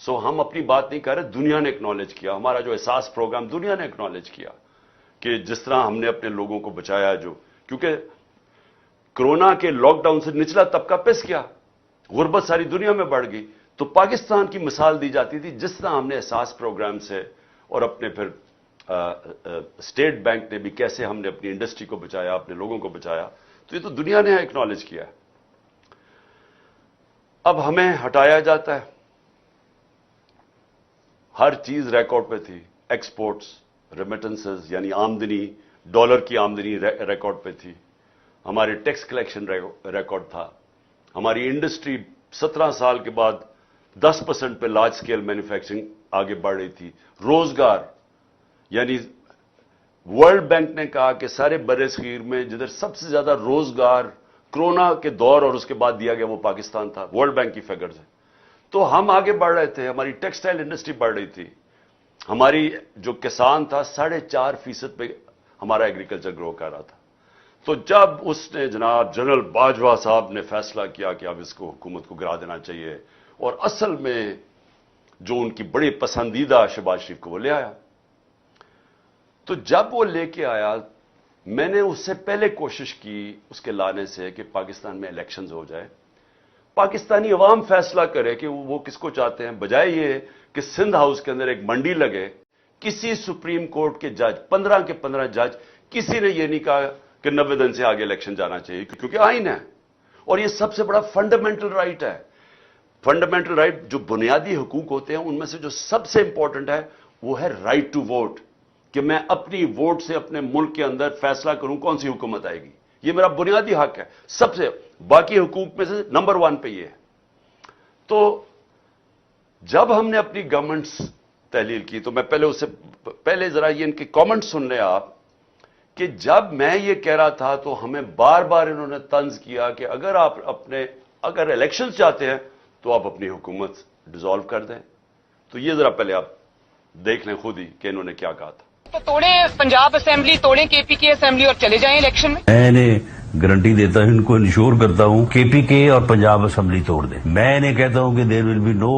سو ہم اپنی بات نہیں کر رہے, دنیا نے اکنالج کیا, ہمارا جو احساس پروگرام دنیا نے اکنالج کیا کہ جس طرح ہم نے اپنے لوگوں کو بچایا, جو کیونکہ کرونا کے لاک ڈاؤن سے نچلا طبقہ پس گیا, غربت ساری دنیا میں بڑھ گئی. تو پاکستان کی مثال دی جاتی تھی جس طرح ہم نے احساس پروگرام سے اور اپنے پھر اسٹیٹ بینک نے بھی کیسے ہم نے اپنی انڈسٹری کو بچایا, اپنے لوگوں کو بچایا. تو یہ تو دنیا نے اکنالج کیا ہے. اب ہمیں ہٹایا جاتا ہے. ہر چیز ریکارڈ پہ تھی, ایکسپورٹس, ریمیٹنسز یعنی آمدنی, ڈالر کی آمدنی ریکارڈ پہ تھی, ہمارے ٹیکس کلیکشن ریکارڈ تھا, ہماری انڈسٹری 17 سال کے بعد 10% پہ لارج سکیل مینوفیکچرنگ آگے بڑھ رہی تھی. روزگار یعنی ورلڈ بینک نے کہا کہ سارے بر صغیر میں جدھر سب سے زیادہ روزگار کرونا کے دور اور اس کے بعد دیا گیا وہ پاکستان تھا, ورلڈ بینک کی فگرز ہیں. تو ہم آگے بڑھ رہے تھے, ہماری ٹیکسٹائل انڈسٹری بڑھ رہی تھی, ہماری جو کسان تھا 4.5% پہ ہمارا ایگریکلچر گرو کر رہا تھا. تو جب اس نے جناب جنرل باجوہ صاحب نے فیصلہ کیا کہ اب اس کو حکومت کو گرا دینا چاہیے, اور اصل میں جو ان کی بڑی پسندیدہ شہباز شریف کو وہ لے آیا. تو جب وہ لے کے آیا, میں نے اس سے پہلے کوشش کی اس کے لانے سے کہ پاکستان میں الیکشنز ہو جائے, پاکستانی عوام فیصلہ کرے کہ وہ کس کو چاہتے ہیں, بجائے یہ کہ سندھ ہاؤس کے اندر ایک منڈی لگے. کسی سپریم کورٹ کے جج 15 کے 15 جج کسی نے یہ نہیں کہا کہ 90 دن سے آگے الیکشن جانا چاہیے, کیونکہ آئین ہے اور یہ سب سے بڑا فنڈامنٹل رائٹ ہے. فنڈامنٹل رائٹ جو بنیادی حقوق ہوتے ہیں ان میں سے جو سب سے امپورٹنٹ ہے وہ ہے رائٹ ٹو ووٹ, کہ میں اپنی ووٹ سے اپنے ملک کے اندر فیصلہ کروں کون سی حکومت آئے گی. یہ میرا بنیادی حق ہے, سب سے باقی حقوق میں سے نمبر 1 پہ یہ ہے. تو جب ہم نے اپنی گورنمنٹس تحلیل کی تو میں پہلے اس سے پہلے ذرا یہ ان کے کامنٹ سن لیں آپ, کہ جب میں یہ کہہ رہا تھا تو ہمیں بار بار انہوں نے طنز کیا کہ اگر الیکشنز چاہتے ہیں تو آپ اپنی حکومت ڈیزالو کر دیں. تو یہ ذرا پہلے آپ دیکھ لیں خود ہی کہ انہوں نے کیا کہا تھا. تو توڑیں پنجاب اسمبلی, توڑیں کے پی کے اسمبلی اور چلے جائیں الیکشن میں. میں نے گارنٹی دیتا ہوں, ان کو انشور کرتا ہوں, کے پی کے اور پنجاب اسمبلی توڑ دیں. میں نہیں کہتا ہوں کہ دیر ول بی نو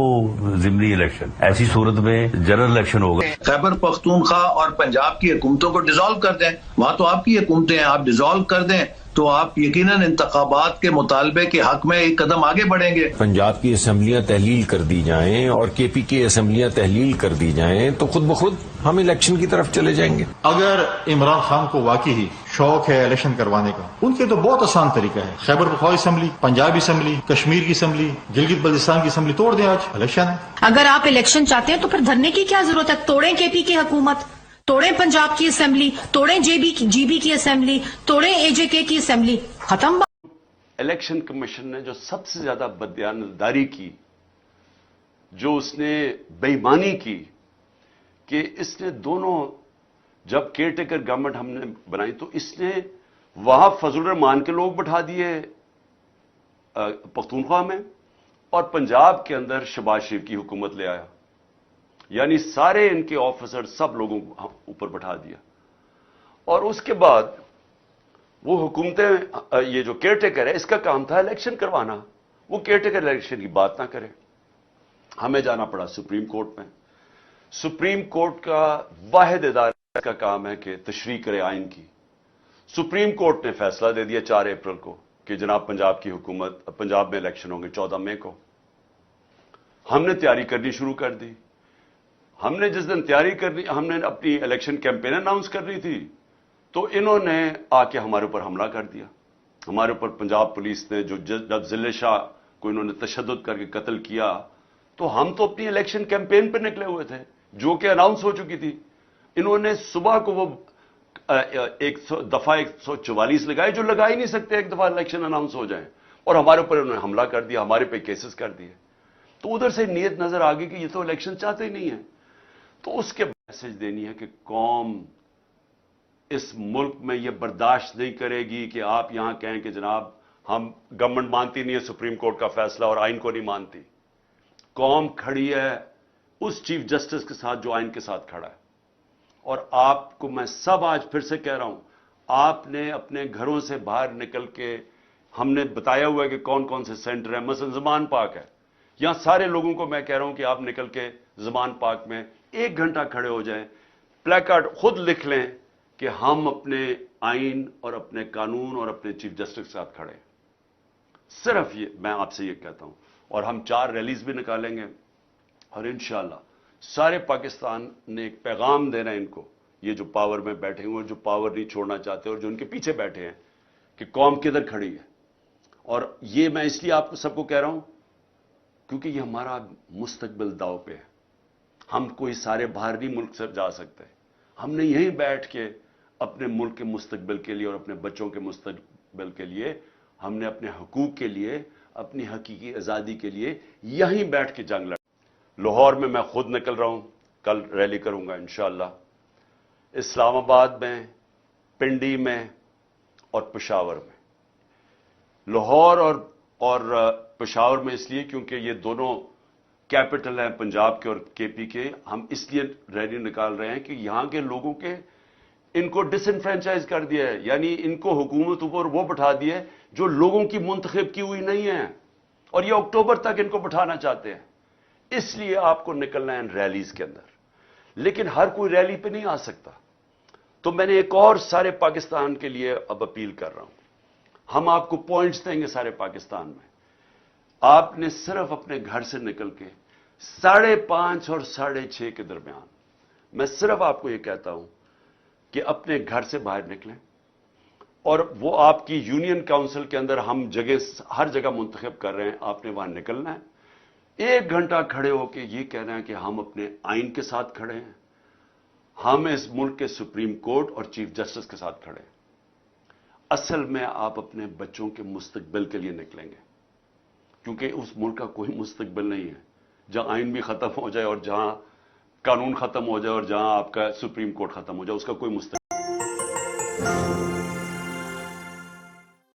ضمنی الیکشن, ایسی صورت میں جنرل الیکشن ہوگا. خیبر پختونخوا اور پنجاب کی حکومتوں کو ڈیزالو کر دیں, وہاں تو آپ کی حکومتیں ہیں, آپ ڈیزالو کر دیں تو آپ یقیناً انتخابات کے مطالبے کے حق میں ایک قدم آگے بڑھیں گے. پنجاب کی اسمبلیاں تحلیل کر دی جائیں اور کے پی کی اسمبلیاں تحلیل کر دی جائیں تو خود بخود ہم الیکشن کی طرف چلے جائیں گے. اگر عمران خان کو واقعی شوق ہے الیکشن کروانے کا, ان کے تو بہت آسان طریقہ ہے. خیبر پختونخوا اسمبلی, پنجاب اسمبلی, کشمیر کی اسمبلی, گلگت بلتستان کی اسمبلی توڑ دیں, آج الیکشن ہے. اگر آپ الیکشن چاہتے ہیں تو پھر دھرنے کی کیا ضرورت ہے؟ توڑیں کے پی کی حکومت, توڑیں پنجاب کی اسمبلی, توڑیں جی بی کی اسمبلی, توڑیں اے جے کے کی اسمبلی, ختم. الیکشن کمیشن نے جو سب سے زیادہ بدیانتداری کی, جو اس نے بے ایمانی کی, کہ اس نے دونوں جب کیئر ٹیکر گورنمنٹ ہم نے بنائی تو اس نے وہاں فضل الرحمان کے لوگ بٹھا دیے پختونخوا میں, اور پنجاب کے اندر شہباز شریف کی حکومت لے آیا. یعنی سارے ان کے آفیسر سب لوگوں کو اوپر بٹھا دیا. اور اس کے بعد وہ حکومتیں, یہ جو کیئر ٹیکر ہے اس کا کام تھا الیکشن کروانا, وہ کیئر ٹیکر الیکشن کی بات نہ کرے. ہمیں جانا پڑا سپریم کورٹ میں. سپریم کورٹ کا واحد ادارہ کا کام ہے کہ تشریح کرے آئین کی. سپریم کورٹ نے فیصلہ دے دیا 4 اپریل کو کہ جناب پنجاب کی حکومت, پنجاب میں الیکشن ہوں گے 14 مئی کو. ہم نے تیاری کرنی شروع کر دی. ہم نے جس دن تیاری کرنی, ہم نے اپنی الیکشن کیمپین اناؤنس کرنی تھی, تو انہوں نے آ کے ہمارے اوپر حملہ کر دیا. ہمارے اوپر پنجاب پولیس نے, جو جب ضلع شاہ کو انہوں نے تشدد کر کے قتل کیا, تو ہم تو اپنی الیکشن کیمپین پہ نکلے ہوئے تھے جو کہ اناؤنس ہو چکی تھی. انہوں نے صبح کو وہ دفعہ 144 لگائے, جو لگا ہی نہیں سکتے ایک دفعہ الیکشن اناؤنس ہو جائیں, اور ہمارے اوپر انہوں نے حملہ کر دیا, ہمارے پہ کیسز کر دیے. تو ادھر سے نیت نظر آ گئی کہ یہ تو الیکشن چاہتے ہی نہیں ہیں. تو اس کے میسج دینی ہے کہ قوم اس ملک میں یہ برداشت نہیں کرے گی کہ آپ یہاں کہیں کہ جناب ہم گورنمنٹ مانتی نہیں ہے سپریم کورٹ کا فیصلہ اور آئین کو نہیں مانتی. قوم کھڑی ہے اس چیف جسٹس کے ساتھ جو آئین کے ساتھ کھڑا ہے. اور آپ کو میں سب آج پھر سے کہہ رہا ہوں, آپ نے اپنے گھروں سے باہر نکل کے, ہم نے بتایا ہوا ہے کہ کون کون سے سینٹر ہیں, مثلا زمان پاک ہے, یہاں سارے لوگوں کو میں کہہ رہا ہوں کہ آپ نکل کے زمان پاک میں 1 گھنٹہ کھڑے ہو جائیں, پلیکارڈ خود لکھ لیں کہ ہم اپنے آئین اور اپنے قانون اور اپنے چیف جسٹس کے ساتھ کھڑے ہیں. صرف یہ میں آپ سے یہ کہتا ہوں. اور ہم 4 ریلیز بھی نکالیں گے, اور انشاءاللہ سارے پاکستان نے ایک پیغام دینا ہے ان کو, یہ جو پاور میں بیٹھے ہوئے, جو پاور نہیں چھوڑنا چاہتے اور جو ان کے پیچھے بیٹھے ہیں, کہ قوم کدھر کھڑی ہے. اور یہ میں اس لیے آپ کو سب کو کہہ رہا ہوں کیونکہ یہ ہمارا مستقبل داؤ پہ ہے. ہم کوئی سارے باہر نہیں ملک سے جا سکتے. ہم نے یہیں بیٹھ کے اپنے ملک کے مستقبل کے لیے اور اپنے بچوں کے مستقبل کے لیے, ہم نے اپنے حقوق کے لیے, اپنی حقیقی آزادی کے لیے یہیں بیٹھ کے جنگ لڑی. لاہور میں خود نکل رہا ہوں, کل ریلی کروں گا انشاءاللہ. اسلام آباد میں, پنڈی میں اور پشاور میں. لاہور اور پشاور میں اس لیے کیونکہ یہ دونوں کیپٹل ہیں پنجاب کے اور کے پی کے. ہم اس لیے ریلی نکال رہے ہیں کہ یہاں کے لوگوں کے ان کو ڈس انفرینچائز کر دیا ہے, یعنی ان کو حکومت اوپر وہ بٹھا دیا ہے جو لوگوں کی منتخب کی ہوئی نہیں ہے, اور یہ اکتوبر تک ان کو بٹھانا چاہتے ہیں. اس لیے آپ کو نکلنا ہے ان ریلیز کے اندر. لیکن ہر کوئی ریلی پہ نہیں آ سکتا, تو میں نے ایک اور سارے پاکستان کے لیے اب اپیل کر رہا ہوں. ہم آپ کو پوائنٹس دیں گے سارے پاکستان میں. آپ نے صرف اپنے گھر سے نکل کے 5:30 اور 6:30 کے درمیان, میں صرف آپ کو یہ کہتا ہوں کہ اپنے گھر سے باہر نکلیں, اور وہ آپ کی یونین کاؤنسل کے اندر ہم ہر جگہ منتخب کر رہے ہیں, آپ نے وہاں نکلنا ہے. 1 گھنٹہ کھڑے ہو کے یہ کہنا ہے کہ ہم اپنے آئین کے ساتھ کھڑے ہیں, ہم اس ملک کے سپریم کورٹ اور چیف جسٹس کے ساتھ کھڑے ہیں. اصل میں آپ اپنے بچوں کے مستقبل کے لیے نکلیں گے, کیونکہ اس ملک کا کوئی مستقبل نہیں ہے جہاں آئین بھی ختم ہو جائے اور جہاں قانون ختم ہو جائے اور جہاں آپ کا سپریم کورٹ ختم ہو جائے, اس کا کوئی مستقبل